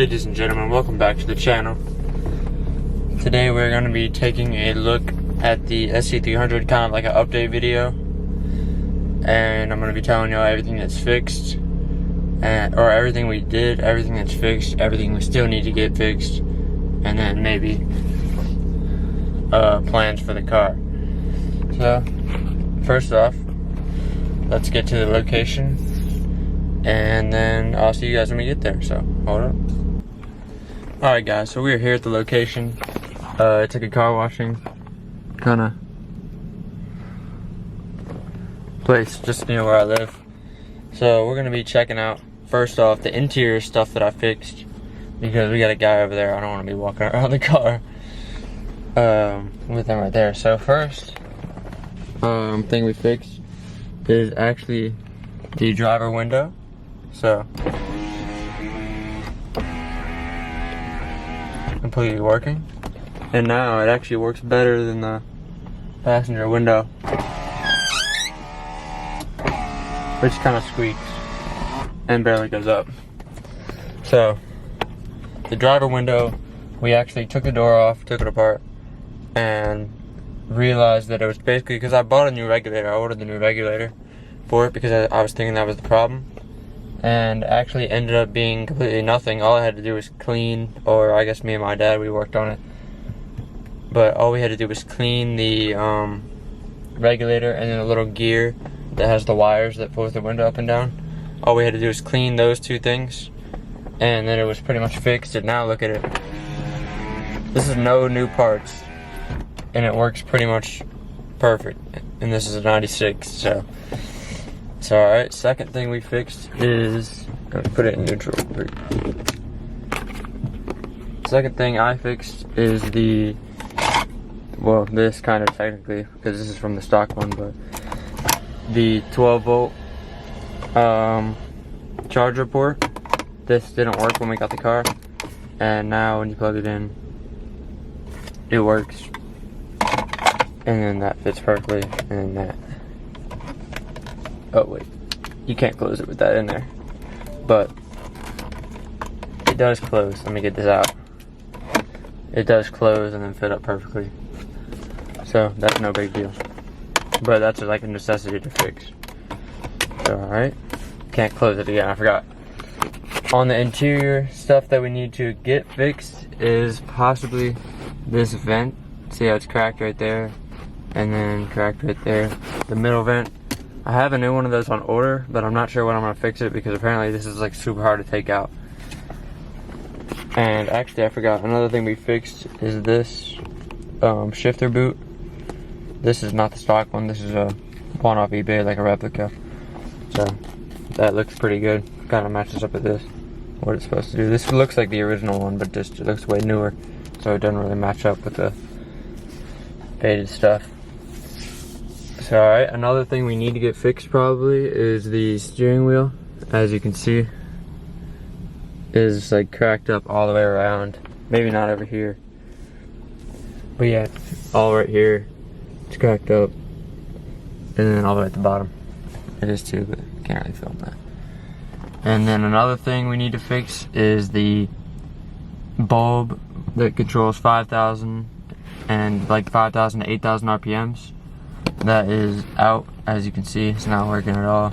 Ladies and gentlemen, welcome back to the channel. Today we're going to be taking a look at the Sc300, kind of like an update video. And I'm going to be telling y'all everything that's fixed, or everything we did, everything that's fixed, everything we still need to get fixed, and then maybe plans for the car. So, first off, let's get to the location, and then I'll see you guys when we get there, so hold up. Alright guys, so we're here at the location. I took a car washing kind of place just near where I live. So we're going to be checking out, first off, the interior stuff that I fixed, because we got a guy over there. I don't want to be walking around the car with him right there. So first thing we fixed is actually the driver window. So completely working, and now it actually works better than the passenger window, which kind of squeaks and barely goes up. So the driver window, we actually took the door off, took it apart, and realized that it was basically because I bought a new regulator. I ordered the new regulator for it because I was thinking that was the problem, and actually ended up being completely nothing. All I had to do was clean, or I guess me and my dad, we worked on it, but all we had to do was clean the regulator and then a little gear that has the wires that pulls the window up and down. All we had to do was clean those two things, and then it was pretty much fixed. And now look at it. This is no new parts, and it works pretty much perfect. And this is a 96, so alright. Second thing we fixed is, let's put it in neutral. Second thing I fixed is the, well, this kind of technically, because this is from the stock one, but the 12 volt charger port. This didn't work when we got the car, and now when you plug it in, it works. And then that fits perfectly, and then that. Oh wait, you can't close it with that in there, but it does close. Let me get this out. It does close and then fit up perfectly, so that's no big deal, but that's like a necessity to fix. So, alright, can't close it again, I forgot. On the interior stuff that we need to get fixed is possibly this vent. See how it's cracked right there, and then cracked right there, the middle vent. I have a new one of those on order, but I'm not sure when I'm going to fix it, because apparently this is like super hard to take out. And actually I forgot, another thing we fixed is this shifter boot. This is not the stock one, this is a one off eBay, like a replica. So that looks pretty good, kind of matches up with this, what it's supposed to do. This looks like the original one, but just it looks way newer, so it doesn't really match up with the faded stuff. So alright, another thing we need to get fixed probably is the steering wheel. As you can see, is like cracked up all the way around. Maybe not over here, but yeah, all right here, it's cracked up, and then all the way at the bottom. It is too, but can't really film that. And then another thing we need to fix is the bulb that controls 5,000 and like 5,000 to 8,000 RPMs. That is out, as you can see. It's not working at all.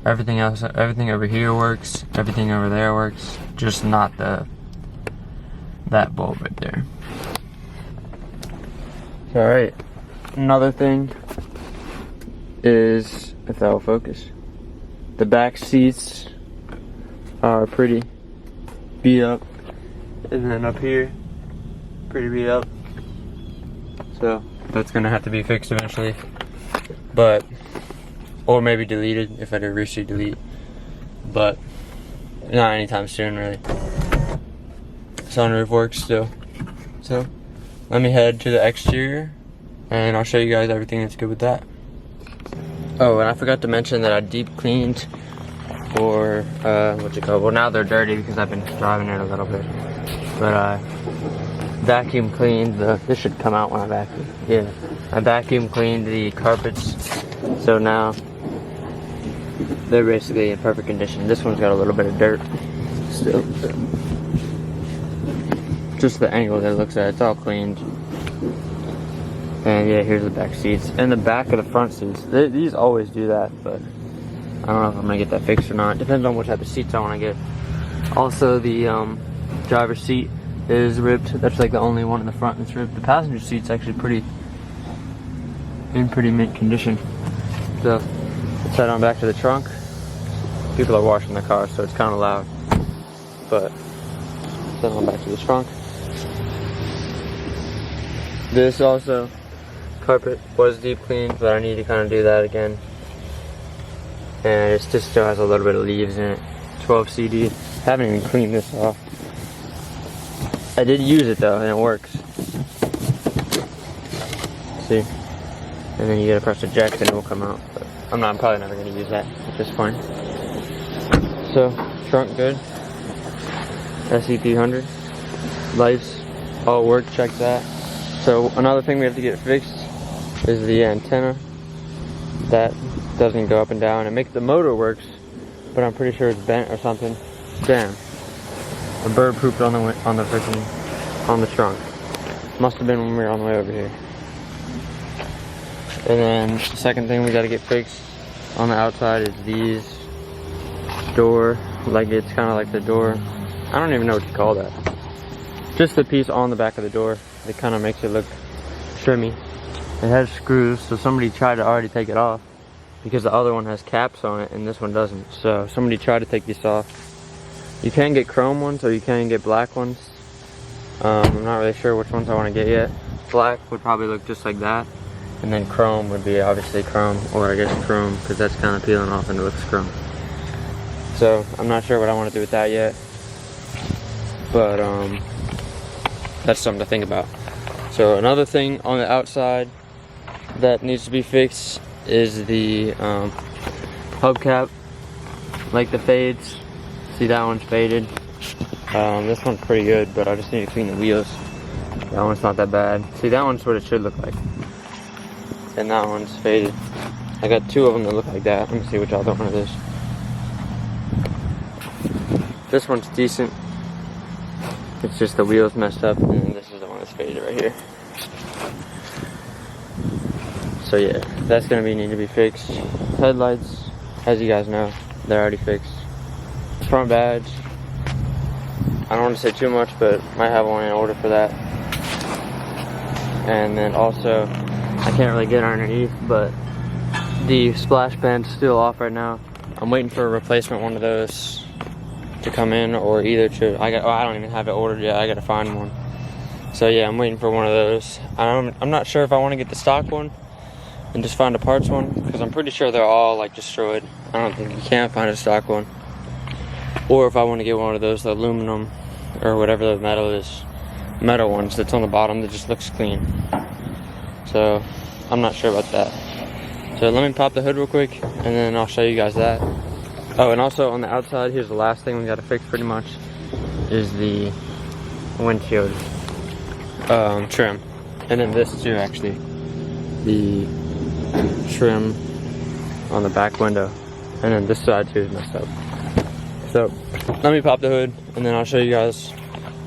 Everything else, everything over here works, everything over there works, just not that bulb right there. Alright, another thing is, if that will focus, the back seats are pretty beat up, and then up here, pretty beat up. So that's gonna have to be fixed eventually, but, or maybe deleted if I do recently delete, but not anytime soon really. Sunroof works still. So let me head to the exterior and I'll show you guys everything that's good with that. Oh, and I forgot to mention that I deep cleaned, or what's it called? Well, now they're dirty because I've been driving it a little bit, but vacuum cleaned this should come out when I vacuum. Yeah, I vacuum cleaned the carpets, so now they're basically in perfect condition. This one's got a little bit of dirt still. just the angle that it looks at. It's all cleaned. And yeah, here's the back seats. And the back of the front seats. These always do that, but I don't know if I'm gonna get that fixed or not. Depends on what type of seats I wanna get. Also, the driver's seat is ripped. That's like the only one in the front that's ripped. The passenger seat's actually in pretty mint condition. So let's head on back to the trunk. People are washing their car, so it's kind of loud. But let's head on back to the trunk. This also, carpet was deep cleaned, but I need to kind of do that again. And it just still has a little bit of leaves in it. 12 CD. Haven't even cleaned this off. I did use it though, and it works. See? And then you gotta press eject and it will come out. But I'm probably never gonna use that, which is fine. So, trunk good. Sc300. Lights all work, check that. So another thing we have to get fixed is the antenna. That doesn't go up and down. It makes the motor works, but I'm pretty sure it's bent or something. Damn. A bird pooped on the trunk. Must have been when we were on the way over here. And then the second thing we gotta get fixed on the outside is these door, like it's kinda like the door. I don't even know what to call that. Just the piece on the back of the door. It kinda makes it look trimmy. It has screws, so somebody tried to already take it off because the other one has caps on it and this one doesn't. So somebody tried to take this off. You can get chrome ones or you can get black ones. I'm not really sure which ones I want to get yet. Black would probably look just like that, and then chrome would be obviously chrome, or I guess chrome, because that's kind of peeling off and it looks chrome. So I'm not sure what I want to do with that yet, but that's something to think about. So another thing on the outside that needs to be fixed is the hubcap, like the fades. See, that one's faded. This one's pretty good, but I just need to clean the wheels. That one's not that bad. See, that one's what it should look like. And that one's faded. I got two of them that look like that. Let me see which other one it is. This one's decent. It's just the wheels messed up, and then this is the one that's faded right here. So yeah, that's gonna need to be fixed. Headlights, as you guys know, they're already fixed. Front badge, I don't want to say too much, but might have one in order for that. And then also, I can't really get underneath, but the splash band's still off right now. I'm waiting for a replacement one of those to come in, or either to, I don't even have it ordered yet. I gotta find one. So yeah, I'm waiting for one of those. I'm not sure if I want to get the stock one and just find a parts one, because I'm pretty sure they're all like destroyed. I don't think you can find a stock one. Or if I want to get one of those, the aluminum or whatever the metal ones that's on the bottom that just looks clean. So I'm not sure about that. So let me pop the hood real quick and then I'll show you guys that. Oh, and also on the outside, here's the last thing we got to fix pretty much, is the windshield trim. And then this too, actually. The trim on the back window. And then this side too is messed up. So let me pop the hood and then I'll show you guys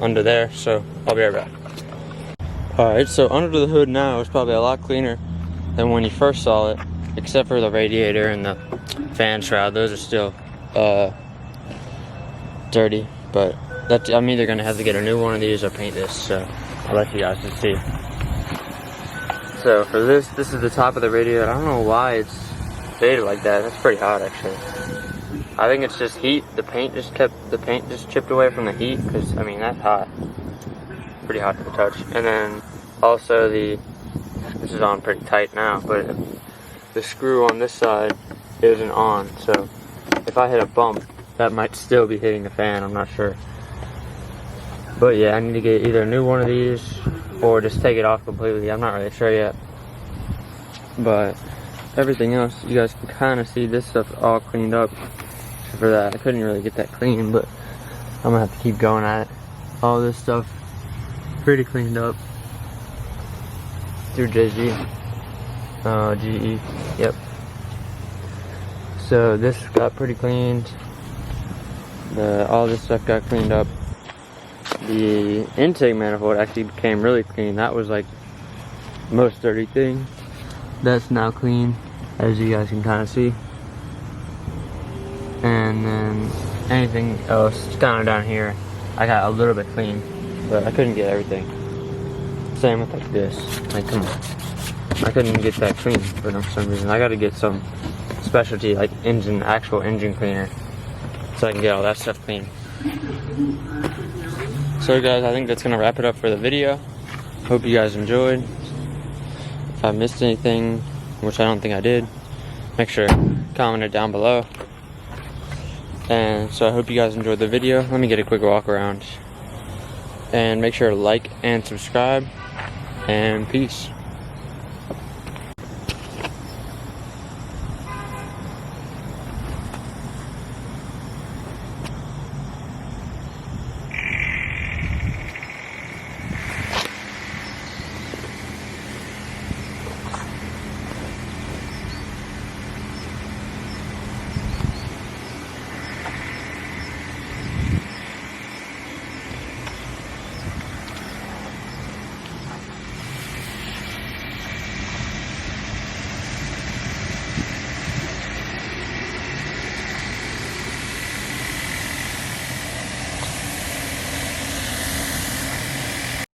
under there. So I'll be right back. Alright, so under the hood now is probably a lot cleaner than when you first saw it, except for the radiator and the fan shroud. Those are still dirty, but I'm either gonna have to get a new one of these or paint this, so I'll let you guys just see. So for this is the top of the radiator. I don't know why it's faded like that. That's pretty hot actually. I think it's just heat. The paint just chipped away from the heat, because I mean that's hot. Pretty hot to the touch. And then also this is on pretty tight now, but the screw on this side isn't on, so if I hit a bump, that might still be hitting the fan. I'm not sure. But yeah, I need to get either a new one of these or just take it off completely. I'm not really sure yet. But everything else, you guys can kind of see this stuff all cleaned up. Except for that, I couldn't really get that clean, but I'm gonna have to keep going at it. All this stuff pretty cleaned up through GE. Yep. So this got pretty cleaned. All this stuff got cleaned up. the intake manifold actually became really clean. That was like the most dirty thing. That's now clean, as you guys can kind of see. And then anything else kind of down here, I got a little bit clean, but I couldn't get everything. Same with like this. Like, come on, I couldn't get that clean for some reason. I got to get some specialty like actual engine cleaner, so I can get all that stuff clean. So guys, I think that's gonna wrap it up for the video. Hope you guys enjoyed. If I missed anything, which I don't think I did, make sure to comment it down below. And so I hope you guys enjoyed the video. Let me get a quick walk around. And make sure to like and subscribe. And peace.